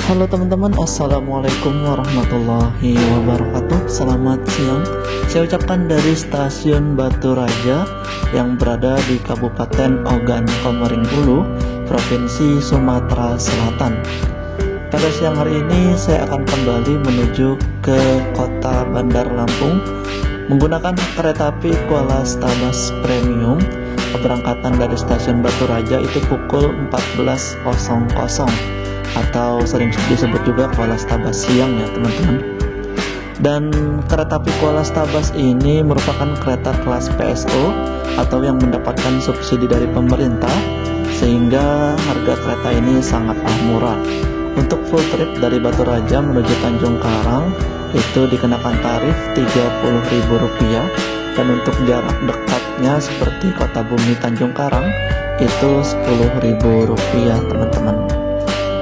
Halo teman-teman, assalamualaikum warahmatullahi wabarakatuh. Selamat siang. Saya ucapkan dari stasiun Batu Raja yang berada di Kabupaten Ogan Komering Ulu, Provinsi Sumatera Selatan. Pada siang hari ini saya akan kembali menuju ke kota Bandar Lampung menggunakan kereta api Kuala Stabas Premium. Keberangkatan dari stasiun Batu Raja itu pukul 14.00 atau sering disebut juga Kuala Stabas siang ya teman-teman. Dan kereta api Kuala Stabas ini merupakan kereta kelas PSO atau yang mendapatkan subsidi dari pemerintah, sehingga harga kereta ini sangatlah murah. Untuk full trip dari Batu Raja menuju Tanjung Karang itu dikenakan tarif Rp30.000, dan untuk jarak dekatnya seperti Kota Bumi Tanjung Karang itu Rp10.000 teman-teman.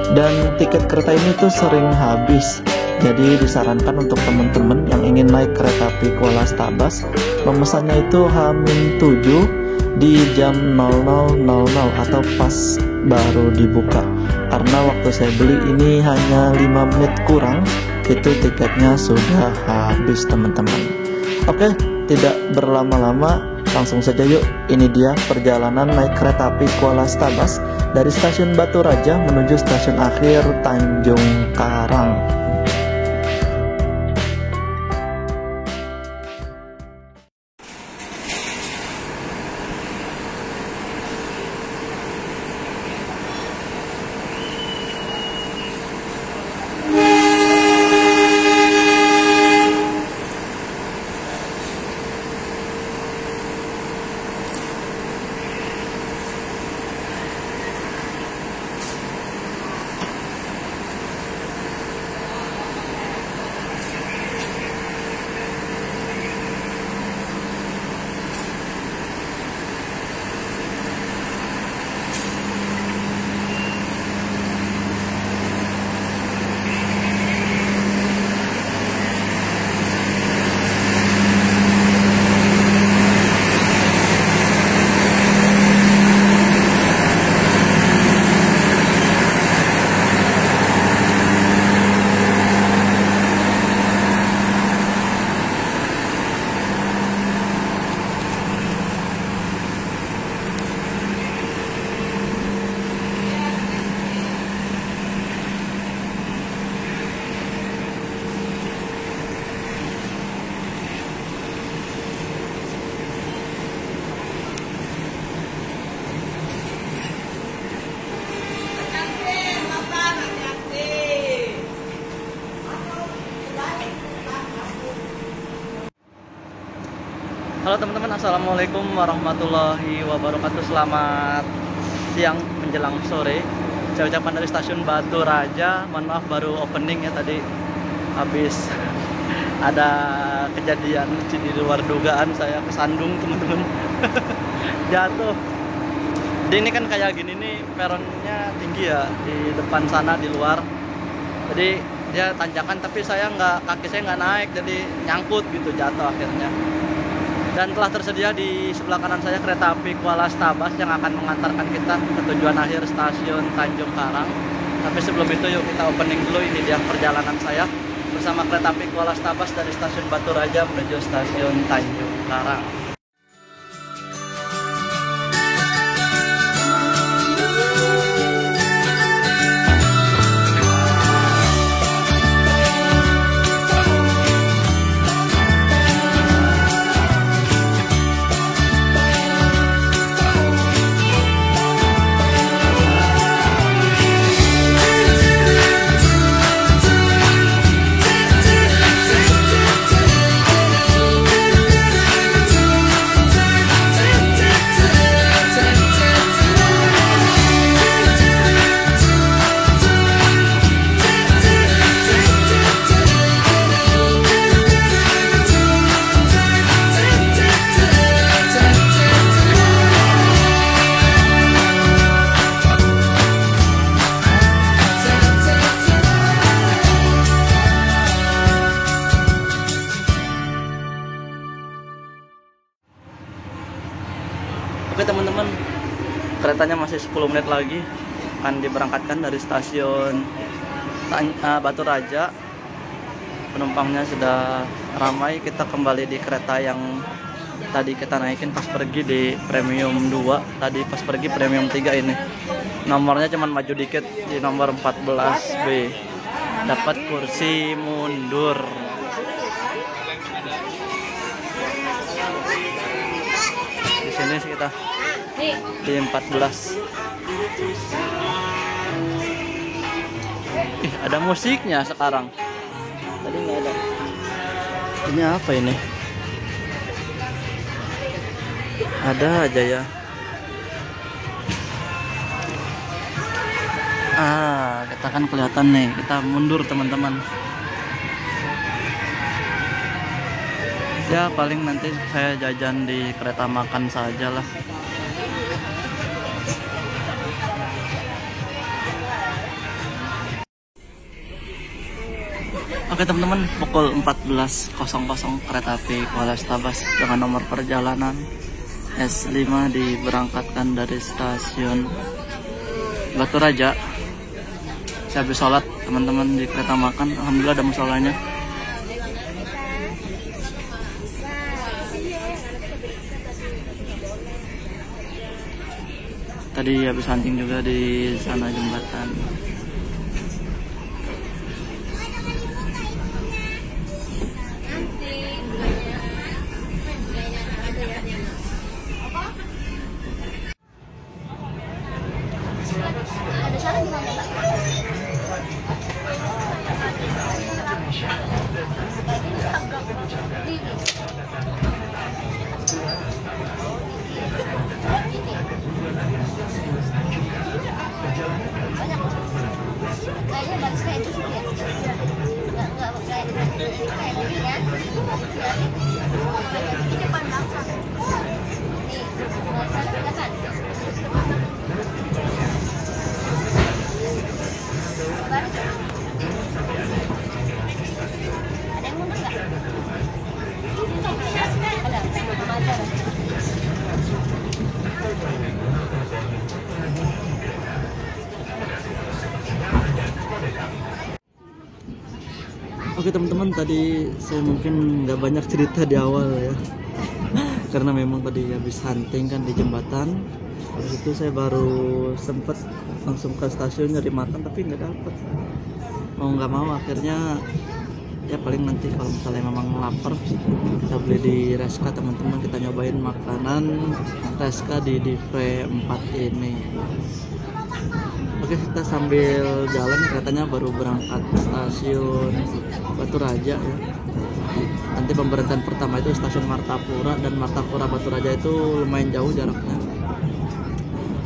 Dan tiket kereta ini tuh sering habis, jadi disarankan untuk teman-teman yang ingin naik kereta api Kuala Stabas memesannya itu H-7 di jam 00.00 atau pas baru dibuka, karena waktu saya beli ini hanya 5 menit kurang itu tiketnya sudah habis teman-teman. Oke, tidak berlama-lama, langsung saja yuk. Ini dia perjalanan naik kereta api Kuala Stabas dari stasiun Batu Raja menuju stasiun akhir Tanjung Karang. Halo teman-teman, assalamualaikum warahmatullahi wabarakatuh. Selamat siang menjelang sore. Saya ucapkan dari stasiun Batu Raja. Mohon maaf baru opening ya, tadi habis ada kejadian di luar dugaan, saya kesandung teman-teman. Jatuh. Jadi ini kan kayak gini nih, peronnya tinggi ya di depan sana di luar. Jadi dia tanjakan, tapi kaki saya nggak naik, jadi nyangkut gitu, jatuh akhirnya. Dan telah tersedia di sebelah kanan saya kereta api Kuala Stabas yang akan mengantarkan kita ke tujuan akhir stasiun Tanjung Karang. Tapi sebelum itu yuk kita opening dulu. Ini dia perjalanan saya bersama kereta api Kuala Stabas dari stasiun Batu Raja menuju stasiun Tanjung Karang. Oke teman-teman, keretanya masih 10 menit lagi akan diberangkatkan dari stasiun Batu Raja. Penumpangnya sudah ramai. Kita kembali di kereta yang tadi kita naikin pas pergi di premium 2. Tadi pas pergi premium 3 ini. Nomornya cuman maju dikit di nomor 14B. Dapat kursi mundur. Di sini sih kita di 14. Ada musiknya sekarang. Tadi nggak ada. Ini apa ini? Ada aja ya. Kita kan kelihatan nih. Kita mundur teman-teman. Ya paling nanti saya jajan di kereta makan saja lah. Oke teman-teman, pukul 14.00 kereta api Kuala Stabas dengan nomor perjalanan S5 diberangkatkan dari stasiun Batu Raja. Saya habis sholat teman-teman di kereta makan, alhamdulillah ada musolanya. Tadi habis hunting juga di sana jembatan. Oke teman-teman, tadi saya mungkin nggak banyak cerita di awal ya karena memang tadi habis hunting kan di jembatan. Habis itu saya baru sempet langsung ke stasiun nyari makan tapi nggak dapet. Mau nggak mau akhirnya ya paling nanti kalau misalnya memang lapar kita beli di Reska teman-teman. Kita nyobain makanan Reska di Divre 4 ini. Oke, kita sambil jalan, keretanya baru berangkat stasiun Batu Raja ya. Nanti pemberhentian pertama itu stasiun Martapura, dan Martapura Batu Raja itu lumayan jauh jaraknya.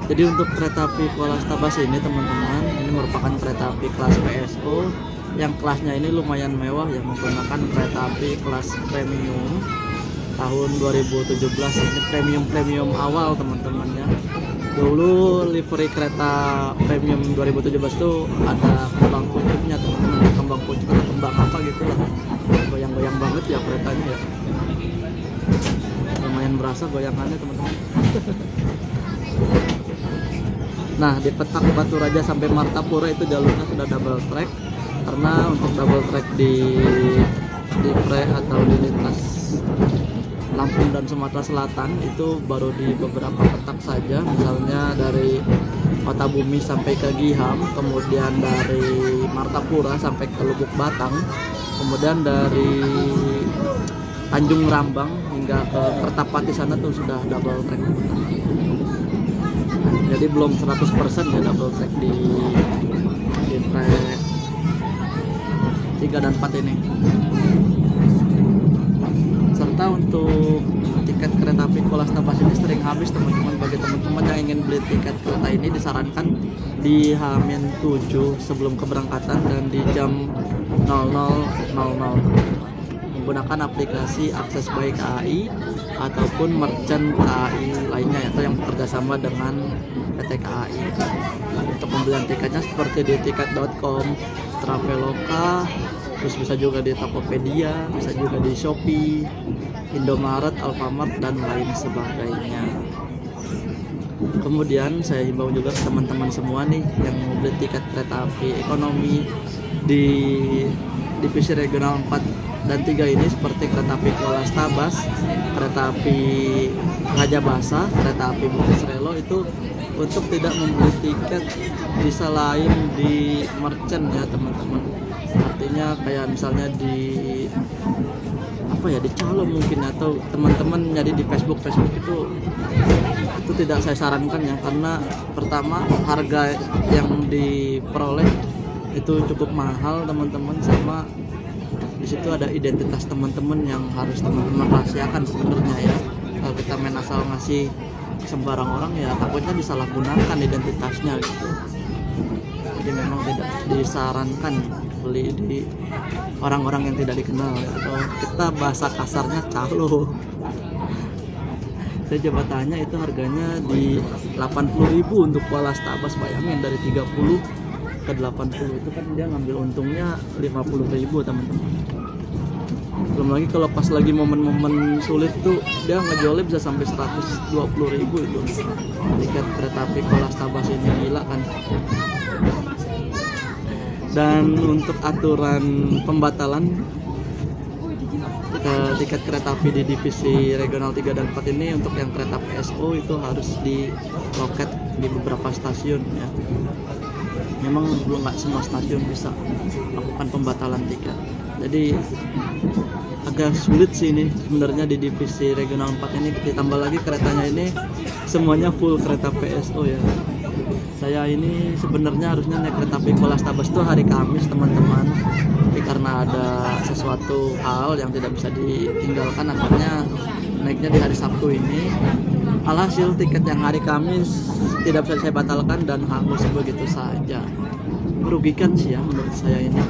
Jadi untuk kereta api Kuala Stabas ini teman-teman, ini merupakan kereta api kelas PSO yang kelasnya ini lumayan mewah yang menggunakan kereta api kelas premium tahun 2017. Ini premium awal teman-teman ya. Dulu livery kereta premium 2017 itu ada kembang pucuknya teman-teman. Kembang pucuk atau kembang apa gitu lah, goyang-goyang banget ya keretanya ya, lumayan berasa goyangannya teman-teman. Nah, di petak Batu Raja sampai Martapura itu jalurnya sudah double track, karena untuk double track di Divre atau di lintas Lampung dan Sumatera Selatan itu baru di beberapa petak saja. Misalnya dari Kota Bumi sampai ke Giham, kemudian dari Martapura sampai ke Lubuk Batang, kemudian dari Tanjung Rambang hingga ke Kertapati sana tuh sudah double track. Jadi belum 100% ya double track di track 3 dan 4 ini. Serta untuk tiket kereta api Kuala Stabas ini sering habis teman-teman. Bagi teman-teman yang ingin beli tiket kereta ini disarankan di H-7 sebelum keberangkatan dan di jam 00.00 menggunakan aplikasi Akses Buy KAI ataupun merchant KAI lainnya atau yang bekerja sama dengan PT KAI. Untuk pembelian tiketnya seperti di tiket.com, Traveloka, terus bisa juga di Tokopedia, bisa juga di Shopee, Indomaret, Alfamart, dan lain sebagainya. Kemudian saya himbau juga ke teman-teman semua nih yang mau beli tiket kereta api ekonomi di divisi regional 4 dan 3 ini, seperti kereta api Kuala Stabas, kereta api Raja Basa, kereta api Bukit Srelo, itu untuk tidak membeli tiket bisa lain di merchant ya teman-teman. Artinya kayak misalnya di di Calo mungkin, atau teman-teman nyari di Facebook itu tidak saya sarankan ya, karena pertama harga yang diperoleh itu cukup mahal teman-teman, sama di situ ada identitas teman-teman yang harus teman-teman rahasiakan sebenarnya ya. Kalau kita main asal ngasih sembarang orang ya takutnya disalahgunakan identitasnya gitu. Jadi memang tidak disarankan beli di orang-orang yang tidak dikenal, atau kita bahasa kasarnya calo. Saya coba tanya, itu harganya di 80.000 untuk Kuala Stabas, bayangin dari 30 ke 80 itu kan dia ngambil untungnya 50.000 teman-teman. Belum lagi kalau pas lagi momen-momen sulit tuh dia ngejualnya bisa sampai 120.000 itu tiket kereta api Kuala Stabas ini, gila kan. Dan untuk aturan pembatalan tiket kereta api di divisi regional 3 dan 4 ini, untuk yang kereta PSO itu harus di loket di beberapa stasiun ya. Memang belum nggak semua stasiun bisa melakukan pembatalan tiket, jadi agak sulit sih ini sebenarnya di divisi regional 4 ini. Ditambah lagi keretanya ini semuanya full kereta PSO ya. Saya ini sebenarnya harusnya naik kereta api Kuala Stabas itu hari Kamis teman-teman, tapi karena ada sesuatu hal yang tidak bisa ditinggalkan, akhirnya naiknya di hari Sabtu ini. Alhasil tiket yang hari Kamis tidak bisa saya batalkan dan hangus begitu saja. Merugikan sih ya menurut saya ini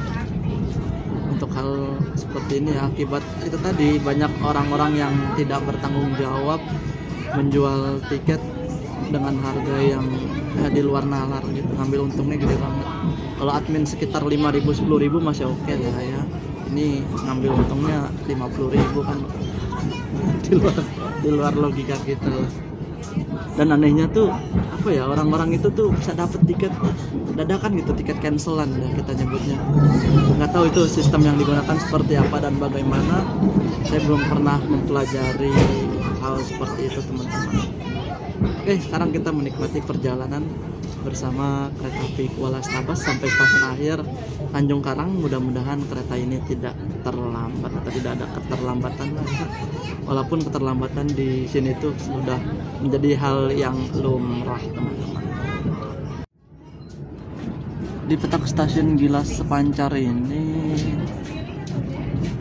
untuk hal seperti ini ya. Akibat itu tadi, banyak orang-orang yang tidak bertanggung jawab menjual tiket dengan harga yang di luar nalar gitu, ngambil untungnya gede banget. Kalau admin sekitar 5.000 10.000 masih oke lah ya, ini ngambil untungnya 50.000 kan di luar logika kita lah. Dan anehnya tuh orang-orang itu tuh bisa dapet tiket dadakan gitu, tiket cancelan ya kita nyebutnya. Nggak tahu itu sistem yang digunakan seperti apa dan bagaimana, saya belum pernah mempelajari hal seperti itu teman-teman. Oke, sekarang kita menikmati perjalanan bersama kereta api Kuala Stabas sampai stasiun akhir Tanjung Karang. Mudah-mudahan kereta ini tidak terlambat atau tidak ada keterlambatan lah. Walaupun keterlambatan di sini tuh sudah menjadi hal yang lumrah teman-teman. Di petak stasiun Gilas Sepancar ini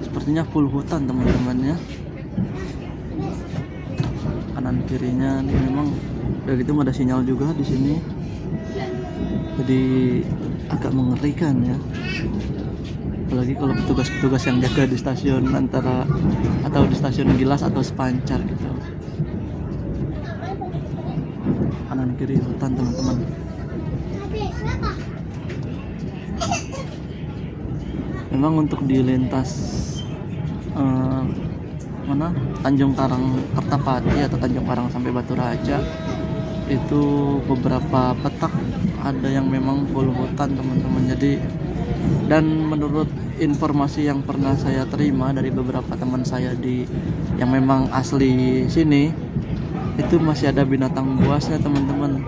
sepertinya full hutan teman-teman ya. Kanan kirinya nih memang udah gitu ada sinyal juga di sini, jadi agak mengerikan ya. Apalagi kalau petugas-petugas yang jaga di stasiun atau di stasiun Gilas atau Sepancar gitu. Kanan kiri hutan teman-teman. Memang untuk di lintas Tanjung Karang Kertapati atau Tanjung Karang sampai Batu Raja itu beberapa petak ada yang memang full hutan teman-teman. Jadi, dan menurut informasi yang pernah saya terima dari beberapa teman saya yang memang asli sini, itu masih ada binatang buasnya teman-teman,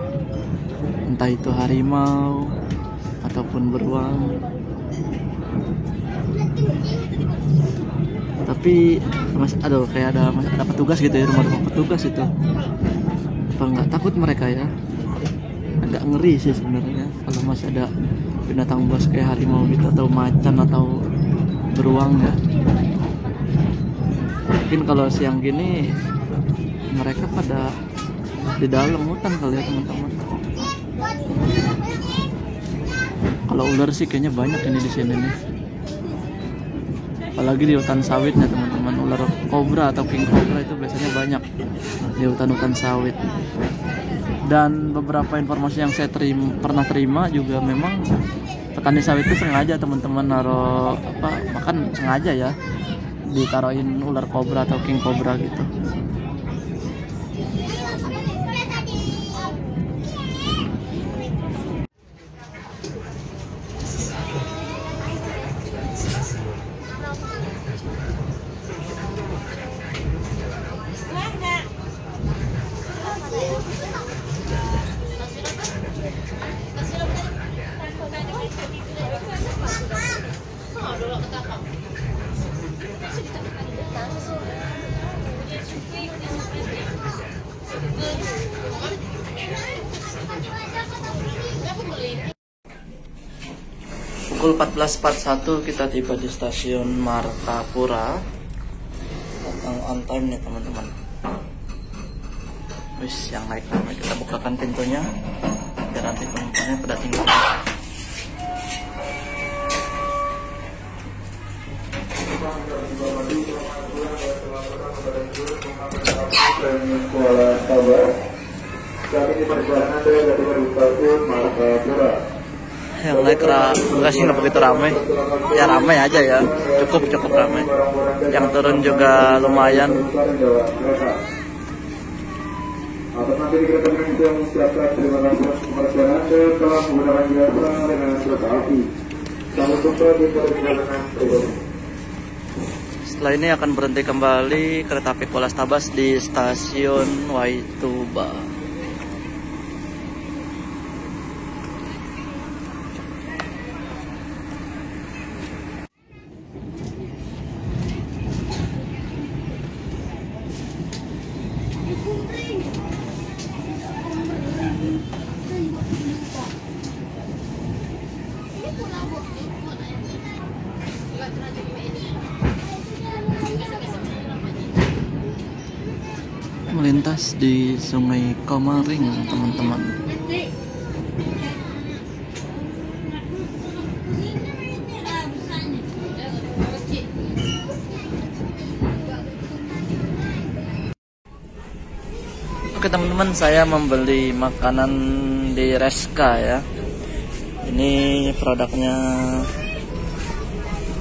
entah itu harimau ataupun beruang. Tapi kayak ada petugas gitu ya, rumah-rumah petugas itu. Apa nggak takut mereka ya? Agak ngeri sih sebenarnya kalau masih ada binatang buas kayak harimau gitu, atau macan atau beruang ya. Mungkin kalau siang gini mereka pada di dalam hutan kali ya teman-teman. Kalau ular sih kayaknya banyak ini di sini nih. Apalagi di hutan sawitnya teman-teman, ular kobra atau king cobra itu biasanya banyak di hutan-hutan sawit. Dan beberapa informasi yang saya pernah terima juga, memang petani sawit itu sengaja teman-teman makan sengaja ya, ditaruhin ular kobra atau king cobra gitu. Pukul 14.41 kita tiba di stasiun Martapura. Datang on time nih teman-teman. Wis yang naik ramai, kita bukakan pintunya biar nanti penumpangnya pada tinggal. Kuala Sabar. Saat ini perjalanan dari stasiun Martapura. Yang naik enggak sih, nggak begitu ramai. Ya ramai aja ya, cukup ramai. Yang turun juga lumayan. Atas nanti kereta api yang mengucapkan terima kasih perjalanan telah menggunakan jasa dengan kereta api. Selamat jumpa di perjalanan berikutnya. Setelah ini akan berhenti kembali kereta api Kuala Stabas di stasiun Waituba. Melintas di Sungai Komering, teman-teman. Oke teman-teman, saya membeli makanan di Reska ya. Ini produknya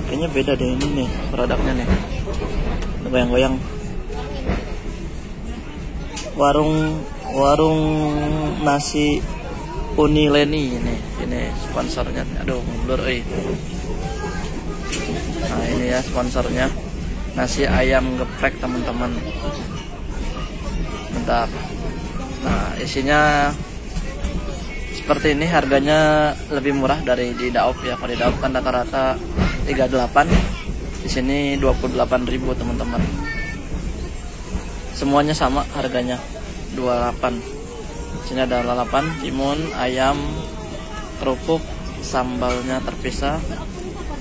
kayaknya beda deh, ini nih produknya nih. Goyang-goyang. Warung nasi Unileni ini sponsornya. Aduh mundur Nah ini ya sponsornya, nasi ayam geprek teman-teman. Bentar. Nah isinya seperti ini, harganya lebih murah dari di Daop ya. Kalau di Daop kan rata-rata 38, di sini 28.000 teman-teman. Semuanya sama harganya 28. Sini ada lalapan, timun, ayam, kerupuk, sambalnya terpisah,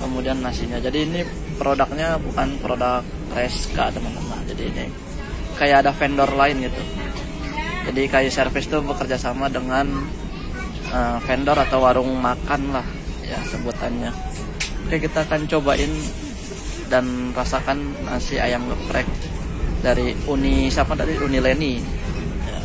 kemudian nasinya. Jadi ini produknya bukan produk Reska teman-teman. Jadi ini kayak ada vendor lain gitu. Jadi kayak servis tuh bekerja sama dengan vendor atau warung makan lah ya sebutannya. Oke, kita akan cobain dan rasakan nasi ayam geprek dari Unileni ya.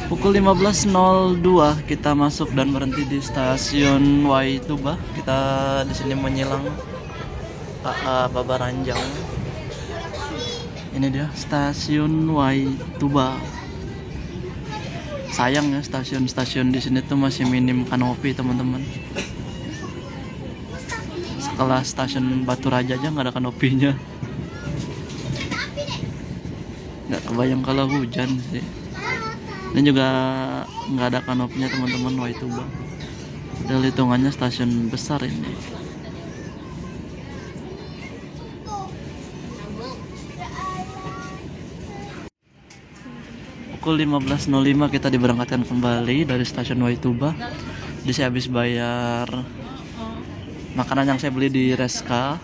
Pukul 15.02 kita masuk dan berhenti di stasiun Waituba. Kita di sini menyilang KA Babaranjang. Ini dia stasiun Waituba. Sayang ya, stasiun-stasiun di sini tuh masih minim kanopi teman-teman. Sekelas stasiun Batu Raja aja nggak ada kanopinya. Nggak kebayang kalau hujan sih. Dan juga nggak ada kanopinya teman-teman Waituba. Padahal hitungannya stasiun besar ini. Pukul 15.05 kita diberangkatkan kembali dari stasiun Waituba. Jadi saya habis bayar makanan yang saya beli di Reska.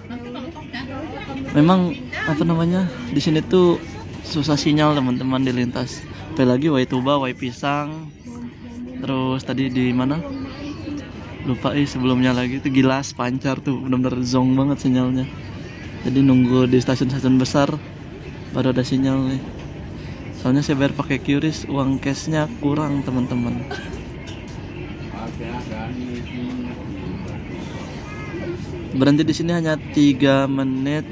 Memang apa namanya, di sini tuh susah sinyal teman-teman dilintas. Apalagi Waituba, Waipisang. Terus tadi di mana? Lupa sebelumnya lagi itu Gilas, Pancar tuh benar-benar zong banget sinyalnya. Jadi nunggu di stasiun-stasiun besar baru ada sinyal nih. Soalnya saya bayar pakai QRIS, uang cashnya kurang teman-teman. Berhenti di sini hanya 3 menit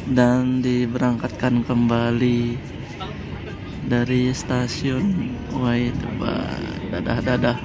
dan diberangkatkan kembali dari stasiun Waituba. Dadah.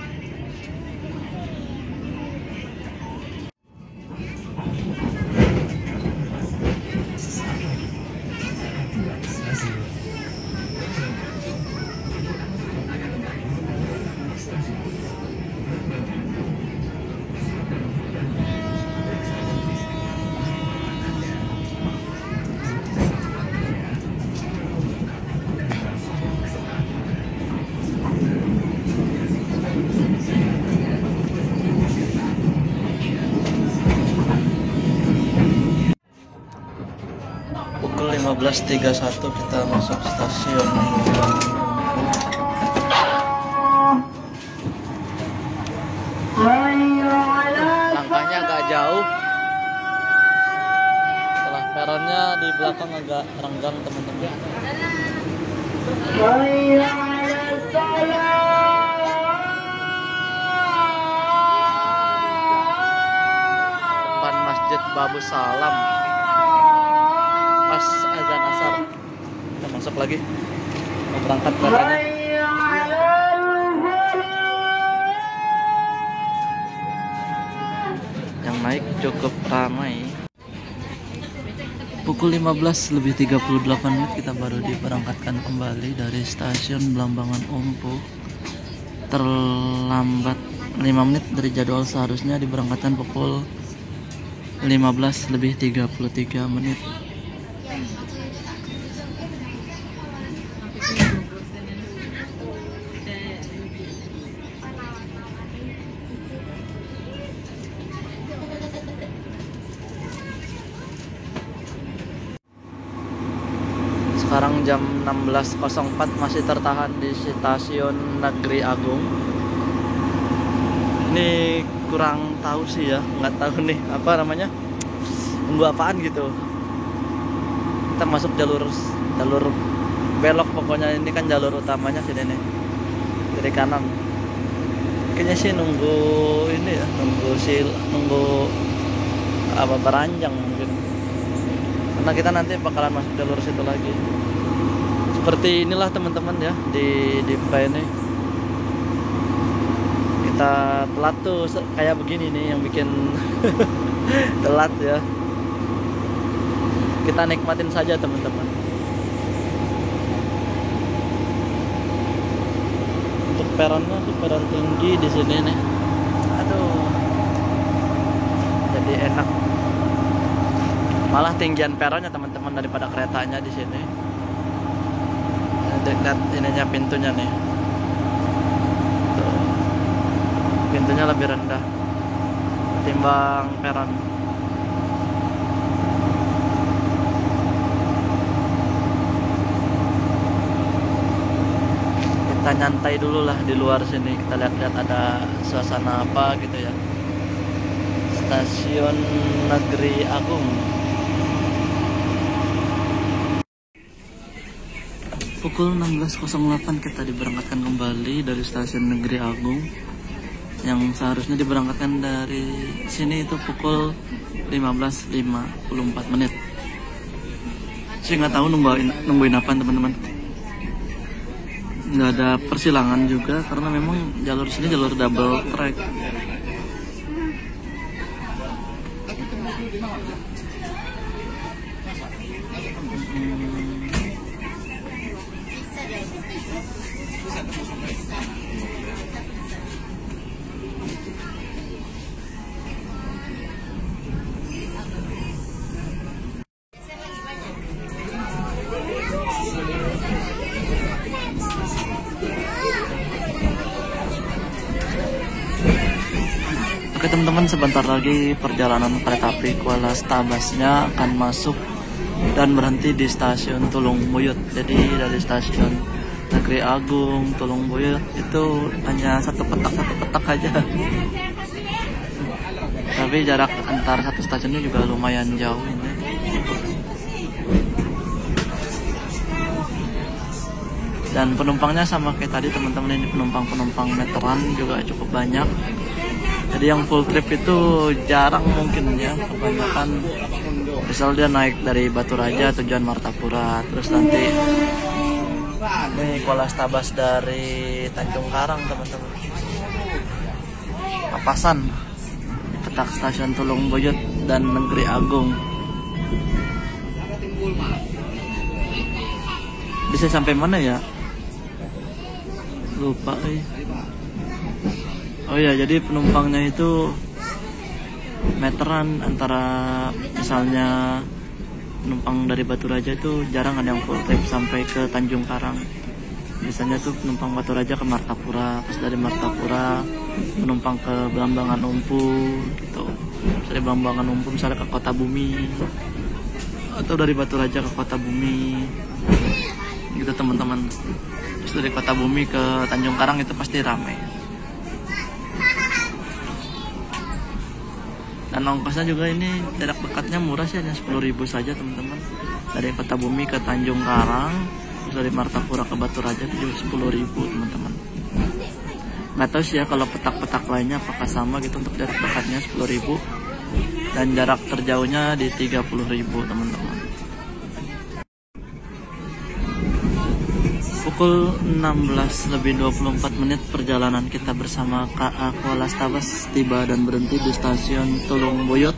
Pukul 15.31 kita masuk stasiun. Langkahnya agak jauh. Setelah peronnya di belakang agak renggang teman-teman. Depan Masjid Babu Salam. Pas azan asar kita masuk lagi, mau berangkat keretanya. Yang naik cukup ramai. Pukul 15:38 kita baru diberangkatkan kembali dari stasiun Blambangan Umpu. Terlambat 5 menit dari jadwal, seharusnya diberangkatkan pukul 15:33. Sekarang jam 16.04 masih tertahan di stasiun Negeri Agung. Ini kurang tahu sih ya, nggak tahu nih apa namanya, nunggu apaan gitu. Kita masuk jalur belok, pokoknya ini kan jalur utamanya sini nih, kiri kanan. Kayaknya sih nunggu ini ya, nunggu apa, beranjang mungkin. Karena kita nanti bakalan masuk jalur situ lagi. Seperti inilah teman-teman ya di Divra ini. Kita telat tuh kayak begini nih yang bikin telat ya. Kita nikmatin saja teman-teman. Untuk peronnya tuh peron tinggi di sini nih. Aduh. Jadi enak. Malah tinggian peronnya teman-teman daripada keretanya di sini. Lihat ininya, pintunya nih. Tuh. Pintunya lebih rendah ketimbang peron. Kita nyantai dulu lah di luar sini. Kita lihat-lihat ada suasana apa gitu ya. Stasiun Negeri Agung. Pukul 16.08 kita diberangkatkan kembali dari stasiun Negeri Agung. Yang seharusnya diberangkatkan dari sini itu pukul 15.54. Saya nggak tahu nungguin apa teman-teman. Nggak ada persilangan juga karena memang jalur sini jalur double track. Oke teman-teman, sebentar lagi perjalanan kereta api Kuala Stabasnya akan masuk dan berhenti di stasiun Tulung Buyut. Jadi dari stasiun Negeri Agung, Tulung Buyut itu hanya satu petak aja. Tapi jarak antar satu stasiunnya juga lumayan jauh ini. Dan penumpangnya sama kayak tadi teman-teman, ini penumpang meteran juga cukup banyak. Jadi yang full trip itu jarang mungkin ya, kebanyakan misal dia naik dari Batu Raja tujuan Martapura, terus nanti naik Polastabas dari Tanjung Karang, teman-teman. Papasan di petak stasiun Tulung Buyut dan Negeri Agung. Bisa sampai mana ya? Lupa. Oh ya, jadi penumpangnya itu meteran, antara misalnya penumpang dari Batu Raja itu jarang ada yang full trip sampai ke Tanjung Karang. Biasanya tuh penumpang Batu Raja ke Martapura, terus dari Martapura penumpang ke Belambangan Umpu gitu. Terus dari Belambangan Umpu misalnya ke Kota Bumi, atau dari Batu Raja ke Kota Bumi gitu, teman-teman. Terus dari Kota Bumi ke Tanjung Karang itu pasti ramai. Dan ongkosnya juga ini jarak dekatnya murah sih, hanya 10.000 saja, teman-teman. Dari Kota Bumi ke Tanjung Karang, terus dari Martapura ke Batu Raja itu juga 10.000, teman-teman. Nggak tahu sih ya kalau petak-petak lainnya apakah sama gitu, untuk jarak dekatnya 10.000 dan jarak terjauhnya di 30.000, teman-teman. Pukul 16:24 perjalanan kita bersama KA Polastabas tiba dan berhenti di stasiun Tulung Buyut.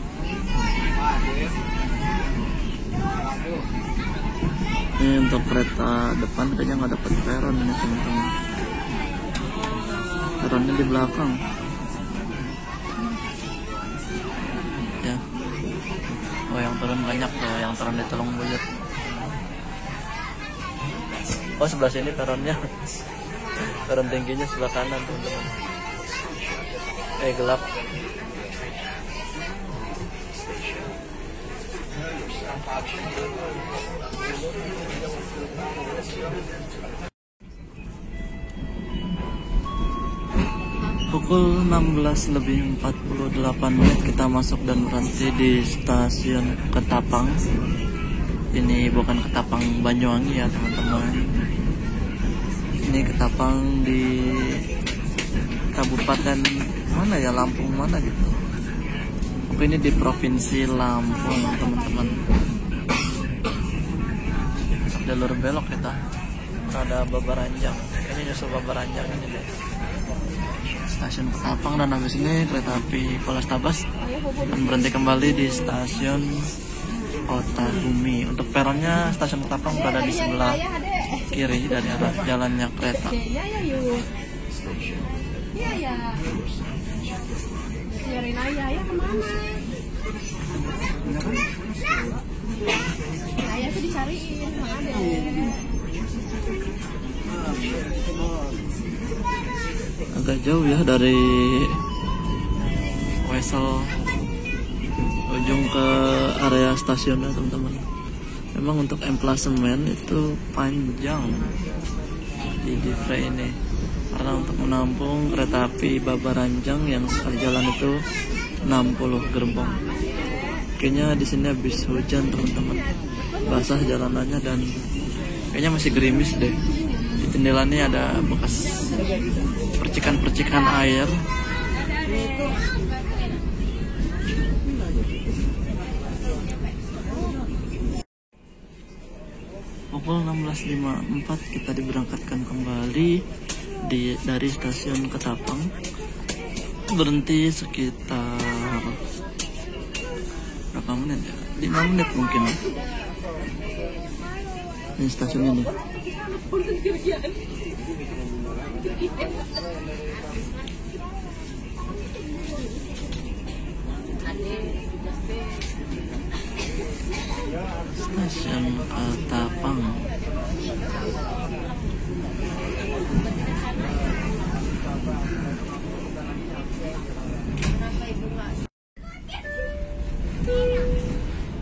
Ini untuk kereta depan kayaknya nggak dapat peron ini, teman-teman. Peronnya di belakang. Ya. Oh, yang turun banyak tuh, yang turun di Tulung Buyut. Oh, sebelah sini peronnya. Peron tingginya sebelah kanan, teman-teman. Gelap. Pukul 16:48 kita masuk dan berhenti di stasiun Ketapang. Ini bukan Ketapang Banyuwangi ya, teman-teman. Ini Ketapang di Kabupaten mana ya, Lampung mana gitu. Ini di Provinsi Lampung, teman-teman. Jalur belok kita. Ada Babaranjang. Ini nyusul Babaranjang ini deh. Stasiun Ketapang, dan habis ini kereta api Polastabas akan berhenti kembali di stasiun Kota Bumi. Untuk peronnya stasiun Ketapang berada di sebelah kiri dari arah jalannya kereta. Agak jauh ya dari Wesel ujung ke area stasiunnya, teman-teman. Memang untuk emplasemen itu panjang di Divre ini, karena untuk menampung kereta api Babaranjang yang sekali jalan itu 60 gerbong. Kayaknya di sini habis hujan, teman-teman, basah jalanannya dan kayaknya masih gerimis deh. Di jendelanya ada bekas percikan-percikan air. Pukul 16:54 kita diberangkatkan kembali dari stasiun Ketapang. Berhenti sekitar berapa menit ya? 5 menit mungkin. Ini stasiun ini. Stasiun Ketapang.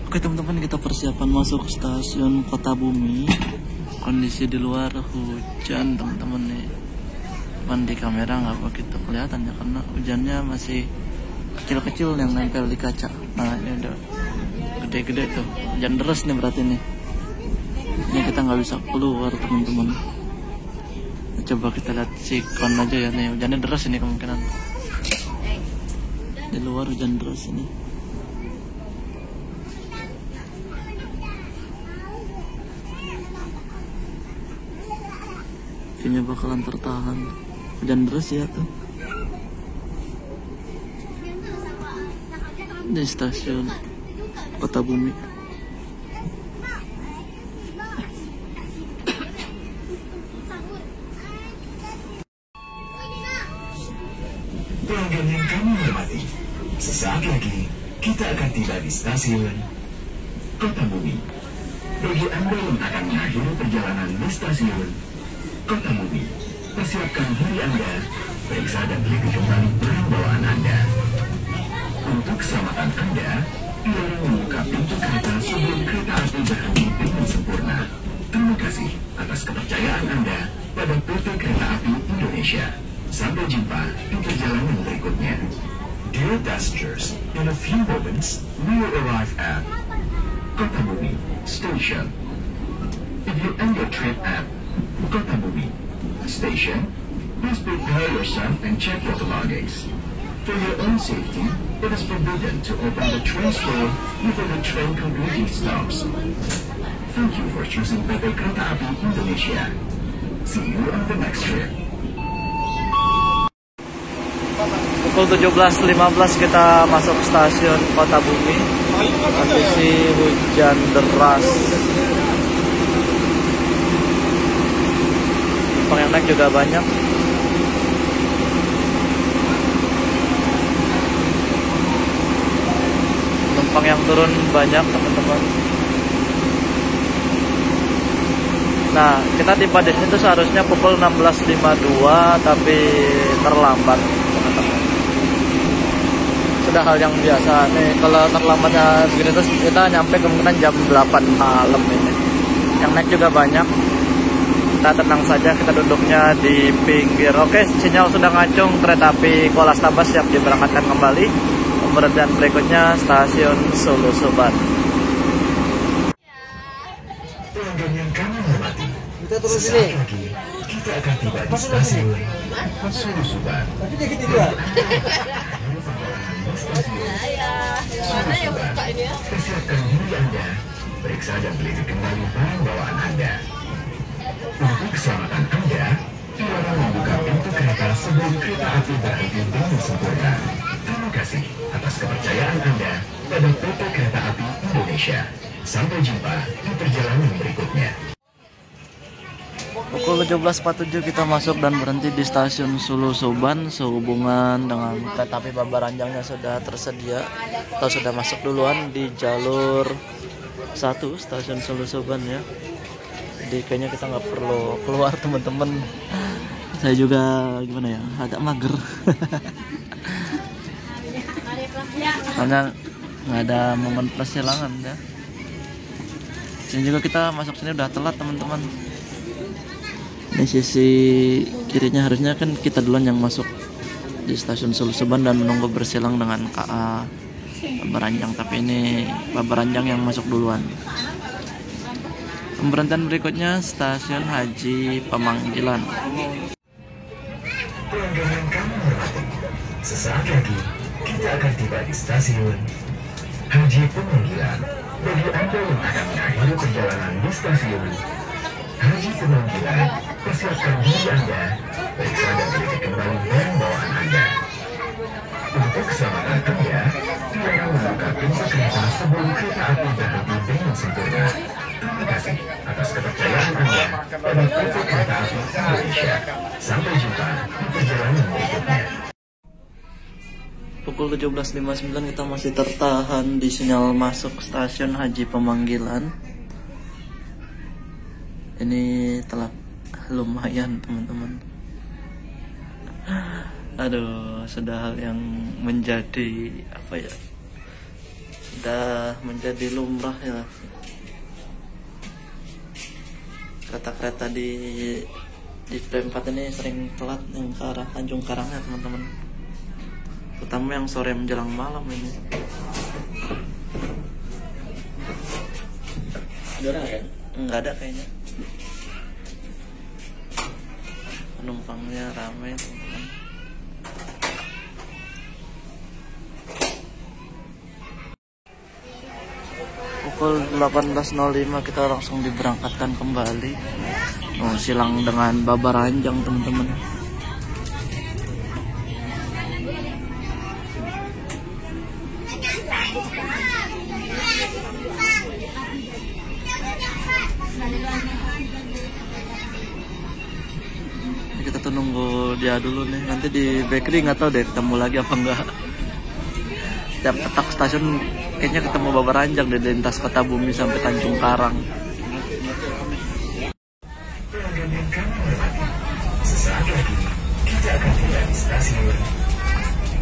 Oke, teman-teman, kita persiapan masuk stasiun Kota Bumi. Kondisi di luar hujan, teman-teman nih. Cuman di kamera nggak begitu kelihatan ya, karena hujannya masih kecil-kecil yang nempel di kaca. Nah, ini udah gede-gede tuh. Hujan deras nih berarti nih. Ini kita nggak bisa keluar, teman-teman. Coba kita lihat sikon aja ya nih. Hujannya deras ini kemungkinan. Di luar hujan deras ini. kayaknya bakalan tertahan. Hujan deras ya tuh di stasiun Kota Bumi. Pelanggan yang kami hormati, sesaat lagi kita akan tiba di stasiun Kota Bumi. Bagi Anda yang akan mengakhiri perjalanan di stasiun Kota Bumi, persiapkan diri Anda, periksa dan teliti kembali barang bawaan Anda. Untuk keselamatan Anda, dilarang membuka pintu kereta sebelum kereta api berhenti dengan sempurna. Terima kasih atas kepercayaan Anda pada PT Kereta Api Indonesia. Sampai jumpa di perjalanan berikutnya. Dear passengers, in a few moments, we will arrive at Kota Bumi Station. If you end your trip at Kota Bumi Station, please prepare yourself and check your belongings. For your own safety, it is forbidden to open the train door before the train completely stops. Thank you for choosing PT Kereta Api Indonesia. See you on the next trip. Pukul 17.15 kita masuk stasiun Kota Bumi. Kondisi hujan deras. Penumpang yang naik juga banyak. Penumpang yang turun banyak, teman-teman. Nah, kita tiba di sini tuh seharusnya pukul 16.52, tapi terlambat, teman-teman. Sudah hal yang biasa nih, kalau terlambatnya begini terus kita nyampe kemungkinan jam 8 malam ini. Yang naik juga banyak. Kita tenang saja, kita duduknya di pinggir. Oke, sinyal sudah ngacung, kereta api Kuala Stabas siap diberangkatkan kembali. Pemberhentian berikutnya stasiun Solo Suban. Pelanggan yang kami hormati, Kita turun sesaat sini. lagi kita akan tiba di stasiun Solo Suban. Tapi dia gitu juga. Persiapkan diri Anda, periksa dan teliti kembali barang bawaan Anda. Untuk keselamatan Anda, dilarang membuka pintu kereta sebelum kereta api berhenti dengan sempurna. Terima kasih atas kepercayaan Anda pada PT Kereta Api Indonesia. Sampai jumpa di perjalanan berikutnya. Pukul 17.47 kita masuk dan berhenti di stasiun Solo Suban. Sehubungan dengan kereta api Babaranjangnya sudah tersedia atau sudah masuk duluan di jalur 1 stasiun Solo Suban ya. Jadi kayaknya kita nggak perlu keluar, teman-teman. Saya juga gimana ya, agak mager. Karena nggak ada momen persilangan ya. Sini juga kita masuk sini udah telat, teman-teman. Ini sisi kirinya harusnya kan kita duluan yang masuk di stasiun Solo Suban dan menunggu bersilang dengan KA Babaranjang, tapi ini Babaranjang yang masuk duluan. Pemberhentian berikutnya stasiun Haji Pemanggilan. Pelanggan yang kami hormati, sesaat lagi kita akan tiba di stasiun Haji Pemanggilan. Bagi Anda yang akan mengakhiri perjalanan di stasiun Haji Pemanggilan, persiapkan diri Anda, periksa dan teliti kembali barang bawaan Anda. Untuk keselamatan Anda, dilarang membuka pintu kereta sebelum kereta api berhenti dengan sempurna. Terima kasih atas kepercayaan Anda pada PT Kereta Api Indonesia. Sampai jumpa di perjalanan berikutnya. Pukul 17.59 kita masih tertahan di sinyal masuk stasiun Haji Pemanggilan. Ini telat lumayan, teman-teman. Aduh, sudah hal yang menjadi apa ya? Sudah menjadi lumrah ya. Kereta-kereta di frame 4 ini sering telat yang ke arah Tanjung Karangnya, teman-teman. Terutama yang sore menjelang malam ini. Ada orang kan? Enggak ada kayaknya. Penumpangnya ramai, teman-teman. Pukul 18.05 kita langsung diberangkatkan kembali. Oh, silang dengan Babaranjang teman-teman. Kita tuh nunggu dia dulu nih. Nanti di bakery nggak tahu deh ketemu lagi apa enggak. Setiap petak stasiun kayaknya ketemu Babaranjang di lintas Kota Bumi sampai Tanjung Karang. Sesaat lagi kita akan tiba di stasiun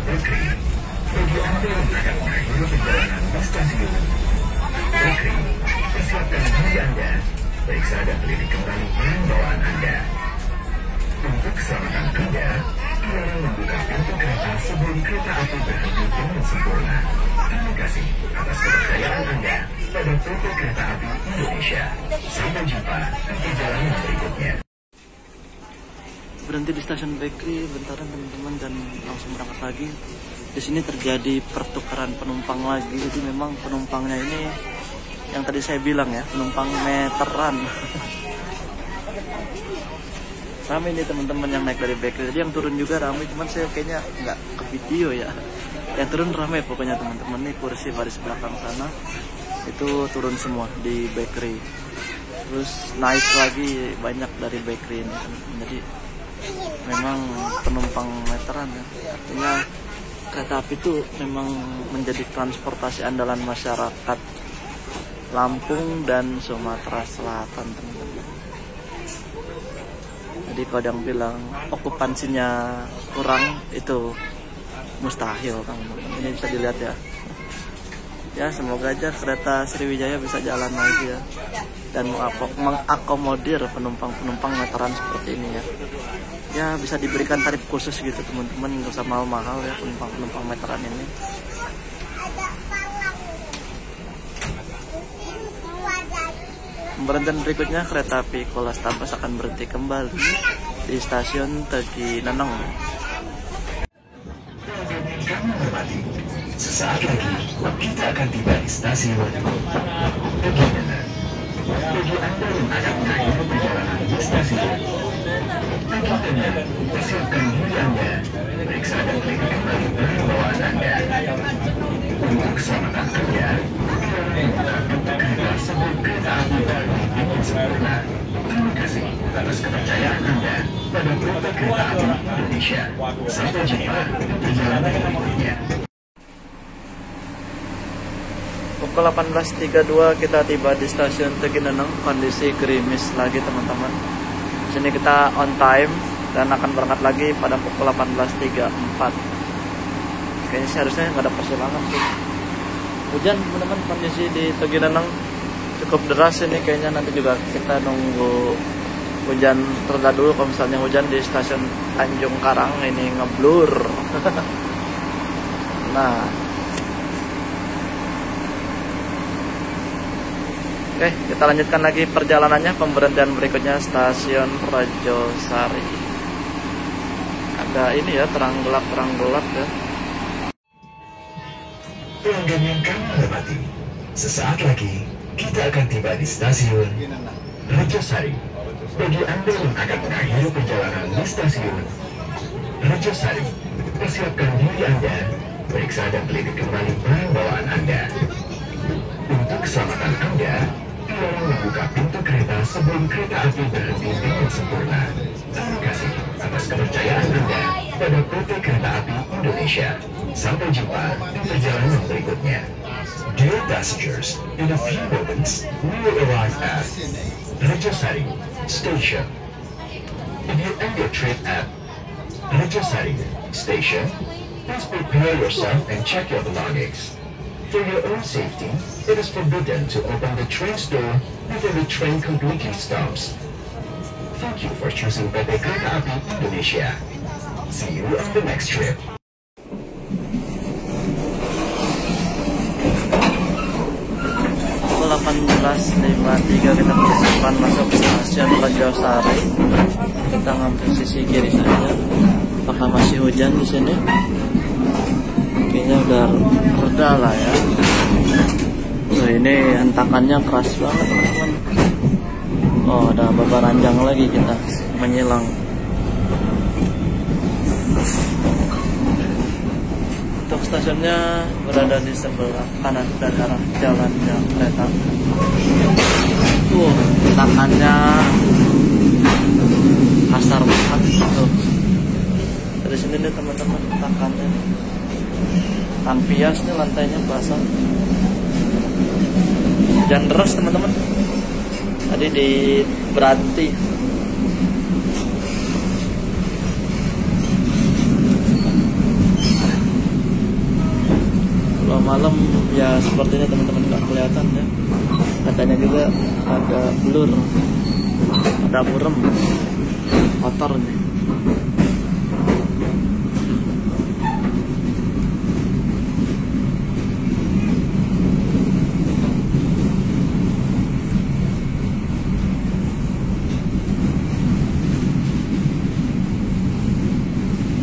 bakery. Bagi Anda yang akan mengakhiri perjalanan di stasiun bakery, persiapkan diri Anda, periksa dan teliti kembali barang bawaan Anda. Untuk keselamatan Anda, dilarang membuka pintu kereta sebelum kereta api berhenti dengan sempurna. Terima kasih atas kepercayaan Anda pada PT Kereta Api Indonesia. Sampai jumpa di perjalanan berikutnya. Berhenti di stasiun bakery bentaran teman-teman dan langsung berangkat lagi. Di sini terjadi pertukaran penumpang lagi. Jadi memang penumpangnya ini yang tadi saya bilang ya, penumpang meteran. Ramai nih teman-teman yang naik dari bakery. Jadi yang turun juga ramai, cuman saya kayaknya nggak ke video ya. Yang turun ramai pokoknya teman-teman. Nih kursi baris belakang sana itu turun semua di bakery. Terus naik lagi banyak dari bakery ini. Jadi memang penumpang meteran ya. Artinya kereta api itu memang menjadi transportasi andalan masyarakat Lampung dan Sumatera Selatan teman-teman. Jadi kalau yang bilang okupansinya kurang itu mustahil teman-teman. Ini bisa dilihat ya. Ya semoga aja kereta Sriwijaya bisa jalan lagi ya dan mengakomodir penumpang-penumpang meteran seperti ini ya. Ya bisa diberikan tarif khusus gitu teman-teman, nggak usah mahal-mahal ya penumpang-penumpang meteran ini. Pemberhentian berikutnya kereta api Kuala-Stabas akan berhenti kembali di stasiun Tegi Neneng. Sesaat lagi kita akan tiba di stasiun Tegi Neneng. Bagi Anda yang akan mengakhiri perjalanan di stasiun Tegi Neneng, persiapkan diri Anda, periksa dan teliti kembali barang bawaan Anda. Untuk keselamatan Anda, kereta sebelum kereta api berhenti dengan sempurna. Terima kasih atas kepercayaan Anda pada PT Kereta Api Indonesia. Sampai jumpa di perjalanan berikutnya. Pukul 18.32 kita tiba di stasiun Tegi Neneng. Kondisi gerimis lagi teman-teman. Di sini kita on time dan akan berangkat lagi pada pukul 18.34. Kayaknya seharusnya nggak ada persilangan sih. Hujan teman-teman, kondisi di Tegi Neneng cukup deras ini, kayaknya nanti juga kita nunggu hujan tereda dulu. Kalau misalnya hujan di stasiun Tanjung Karang ini ngeblur. Nah, oke, kita lanjutkan lagi perjalanannya. Pemberhentian berikutnya stasiun Rajosari. Ada ini ya, terang gelap ya. Pelanggan yang kami hormati, sesaat lagi kita akan tiba di stasiun Rajosari. Bagi Anda yang akan mengakhiri perjalanan di stasiun Rajosari, persiapkan diri Anda, periksa dan teliti kembali barang bawaan Anda. Untuk keselamatan Anda, dilarang membuka pintu kereta sebelum kereta api berhenti dengan sempurna. Terima kasih atas kepercayaan Anda pada PT Kereta Api Indonesia. Sampai jumpa di perjalanan berikutnya. Dear passengers, in a few moments, we will arrive at Rajosari Station. If you end your trip at Rajosari Station, please prepare yourself and check your belongings. For your own safety, it is forbidden to open the train's door before the train completely stops. Thank you for choosing PT Kereta Api Indonesia. See you on the next trip. Pukul 18.53 kita persiapan masuk ke stasiun Rajosari. Kita ngambil sisi kiri saja. Apakah masih hujan di sini? Kayaknya udah reda lah ya. Tuh, ini hentakannya keras banget teman-teman. Oh, ada Babaranjang lagi kita menyilang. Untuk stasiunnya berada di sebelah kanan dan arah jalannya kereta. Tangannya kasar banget tuh. Dari sini nih teman-teman takannya. Ampias nih lantainya basah. Hujan deras teman-teman. Tadi di berhenti. Kalau malam ya sepertinya teman-teman nggak kelihatan ya. Katanya juga ada blur, ada burem, kotor nih.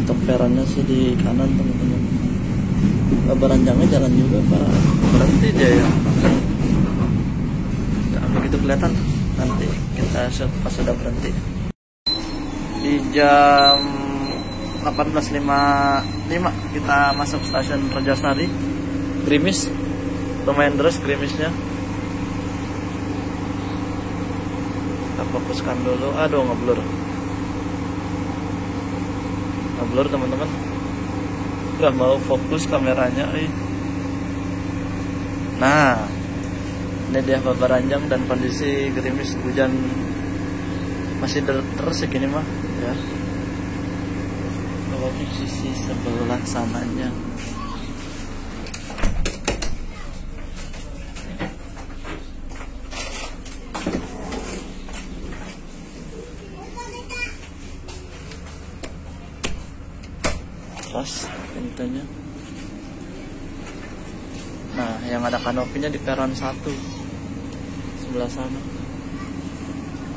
Untuk peronnya sih di kanan teman-teman. Babaranjangnya jalan juga Pak, berhenti dia ya. Begitu kelihatan, nanti kita shoot pas sudah berhenti. Di jam 18.55 kita masuk stasiun Rajasari. Gerimis, lumayan deras gerimisnya. Kita fokuskan dulu. Aduh, ngeblur teman-teman. Udah mau fokus kameranya. Nah, ini dia Babaranjang dan kondisi gerimis, hujan masih deras segini mah ya. Kalau di sisi sebelah sananya. Pas pintunya. Nah, yang ada kanopinya di peron 1 sebelah sana.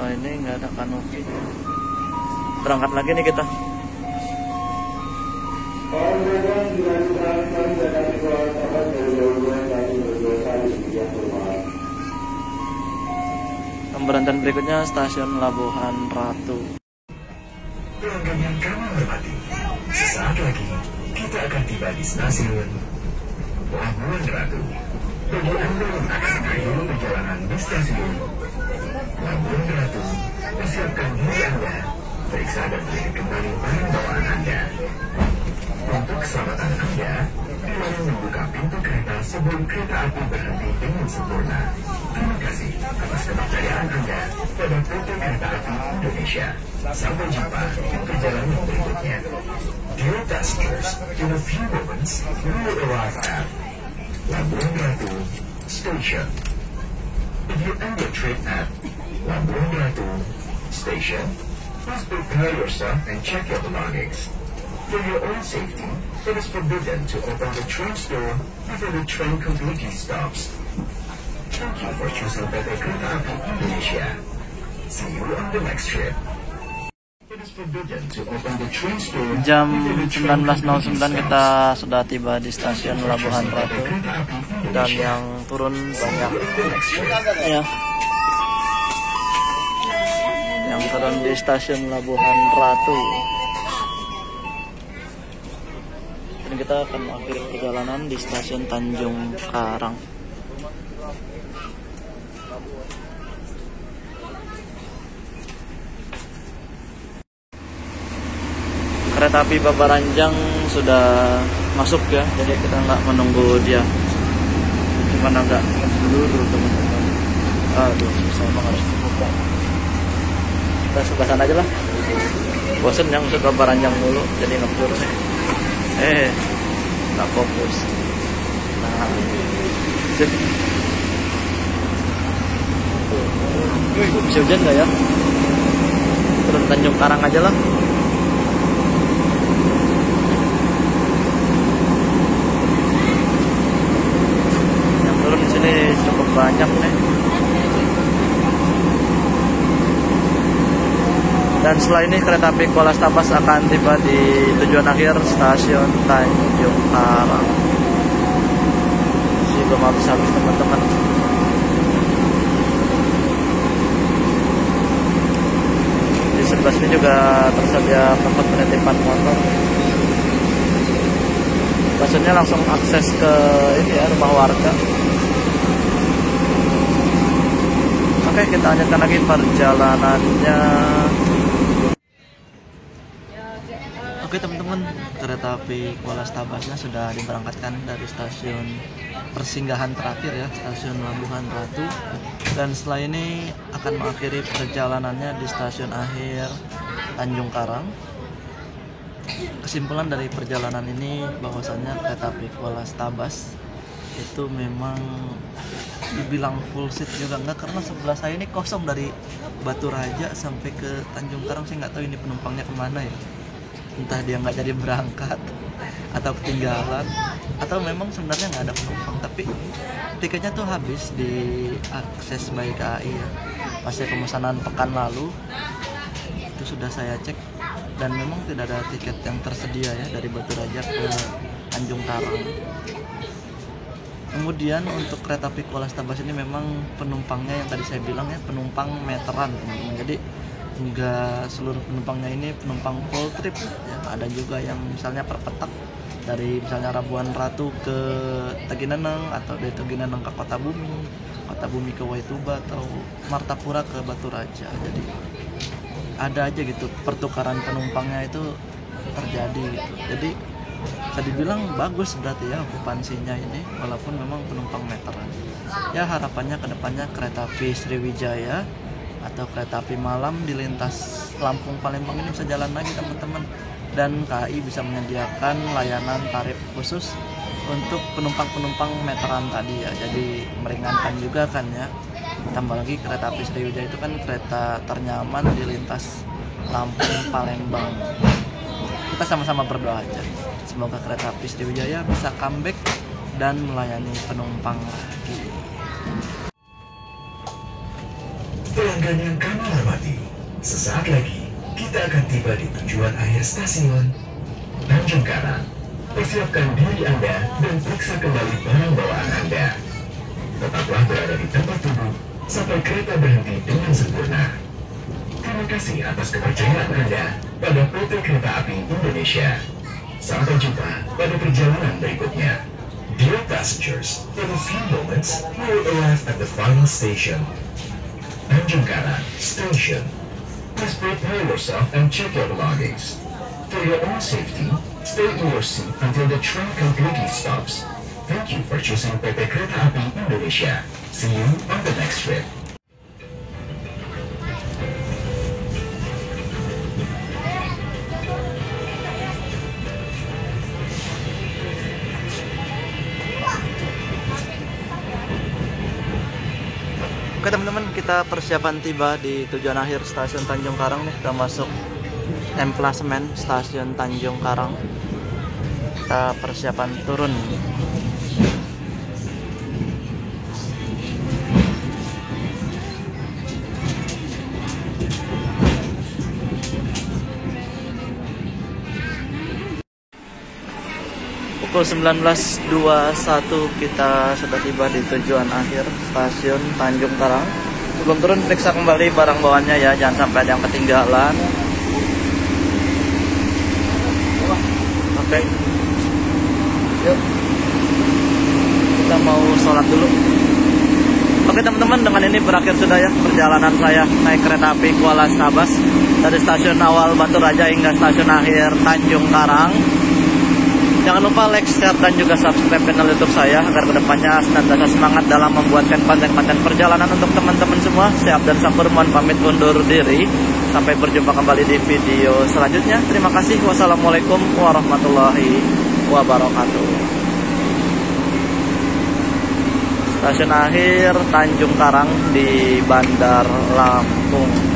Oh, ini nggak ada kanopi. Berangkat lagi nih kita. Pemberhentian berikutnya stasiun Labuhan Ratu. Pelanggan yang kami hormati, sesaat lagi kita akan tiba di stasiun Labuhan Ratu. Bagi Anda yang akan mengakhiri perjalanan di stasiun Labuhan Ratu, persiapkan diri Anda, periksa dan beli kembali barang bawaan Anda. Untuk keselamatan Anda, dilarang membuka pintu kereta sebelum kereta api berhenti dengan sempurna. Terima kasih atas kepercayaan Anda pada PT Kereta Api Indonesia. Sampai jumpa di perjalanan berikutnya. Dear passengers, in a few moments, we will arrive at Labuhan Ratu Station. If you end your trip at Labuhan Ratu Station, please prepare yourself and check your belongings. For your own safety, it is forbidden to open the train door before the train completely stops. Thank you for choosing PT Kereta Api Indonesia. See you on the next trip. It is forbidden to open the train door. Jam 19.09 kita sudah tiba di stasiun Labuhan Ratu dan yang turun banyak ya. Yang turun di stasiun Labuhan Ratu. Dan kita akan mengakhiri perjalanan di stasiun Tanjung Karang. Kereta api Babaranjang sudah masuk ya, jadi kita nggak menunggu dia. Gimana nggak dulu teman-teman? Aduh, susah banget harus terbuka. Kita sebelah sana aja lah. Bosen yang untuk Babaranjang mulu, jadi ngeblur nih. Nggak fokus. Nah, sip. Bisa hujan nggak ya? Turun Tanjung Karang aja lah. Cukup banyak nih. Dan setelah ini kereta api Kuala Stabas akan tiba di tujuan akhir stasiun Tanjung Karang. Masih belum habis-habis teman-teman. sebelah sini juga tersedia tempat penitipan motor. Maksudnya langsung akses ke ini ya, rumah warga. Oke, kita lanjutkan lagi perjalanannya. Oke teman-teman, kereta api Kuala Stabasnya sudah diberangkatkan dari stasiun persinggahan terakhir ya, stasiun Labuhan Ratu. Dan setelah ini akan mengakhiri perjalanannya di stasiun akhir Tanjung Karang. Kesimpulan dari perjalanan ini bahwasannya kereta api Kuala Stabas itu memang dibilang full seat juga enggak, karena sebelah saya ini kosong dari Batu Raja sampai ke Tanjung Karang. Saya nggak tahu ini penumpangnya kemana ya, entah dia nggak jadi berangkat atau ketinggalan atau memang sebenarnya nggak ada penumpang, tapi tiketnya tuh habis di akses by KAI ya. Pasca pemesanan pekan lalu itu sudah saya cek dan memang tidak ada tiket yang tersedia ya dari Batu Raja ke Tanjung Karang. Kemudian untuk kereta api Kuala Stabas ini memang penumpangnya yang tadi saya bilang ya, penumpang meteran teman-teman. Jadi enggak seluruh penumpangnya ini penumpang full trip ya. Ada juga yang misalnya per petak dari misalnya Labuhan Ratu ke Tegineneng, atau dari Tegineneng ke Kota Bumi ke Waituba, atau Martapura ke Batu Raja. Jadi ada aja gitu pertukaran penumpangnya itu terjadi gitu. Jadi bisa dibilang bagus berarti ya okupansinya ini, walaupun memang penumpang meteran. Ya harapannya kedepannya kereta api Sriwijaya atau kereta api malam di lintas Lampung Palembang ini bisa jalan lagi teman-teman, dan KAI bisa menyediakan layanan tarif khusus untuk penumpang-penumpang meteran tadi ya. Jadi meringankan juga kan ya. Tambah lagi kereta api Sriwijaya itu kan kereta ternyaman di lintas Lampung Palembang. Kita sama-sama berdoa aja, semoga kereta api Sriwijaya bisa comeback dan melayani penumpang lagi. Pelanggan yang kami hormati, sesaat lagi kita akan tiba di tujuan akhir stasiun Tanjung Karang. Persiapkan diri Anda dan periksa kembali barang bawaan Anda. Tetaplah berada di tempat duduk sampai kereta berhenti dengan sempurna. Terima kasih atas kepercayaan Anda pada PT Kereta Api Indonesia. Sampai jumpa pada perjalanan berikutnya. Dear passengers, in a few moments we will arrive at the final station, Tanjung Karang Station. Please prepare yourself and check your belongings. For your own safety, stay in your seat until the train completely stops. Thank you for choosing PT Kereta Api Indonesia. See you on the next trip. Oke teman-teman, kita persiapan tiba di tujuan akhir stasiun Tanjung Karang nih. Kita masuk emplasemen stasiun Tanjung Karang. Kita persiapan turun. Pukul 19.21 kita sudah tiba di tujuan akhir stasiun Tanjung Karang. Sebelum turun periksa kembali barang bawaannya ya, jangan sampai ada yang ketinggalan. Oke, yuk kita mau sholat dulu. Oke teman-teman, dengan ini berakhir sudah ya perjalanan saya naik kereta api Kuala Stabas dari stasiun awal Batu Raja hingga stasiun akhir Tanjung Karang. Jangan lupa like, share, dan juga subscribe channel YouTube saya agar kedepannya senantiasa semangat dalam membuatkan konten-konten perjalanan untuk teman-teman semua. Saya Abdan Sakur mohon pamit undur diri. Sampai berjumpa kembali di video selanjutnya. Terima kasih. Wassalamualaikum warahmatullahi wabarakatuh. Stasiun akhir Tanjung Karang di Bandar Lampung.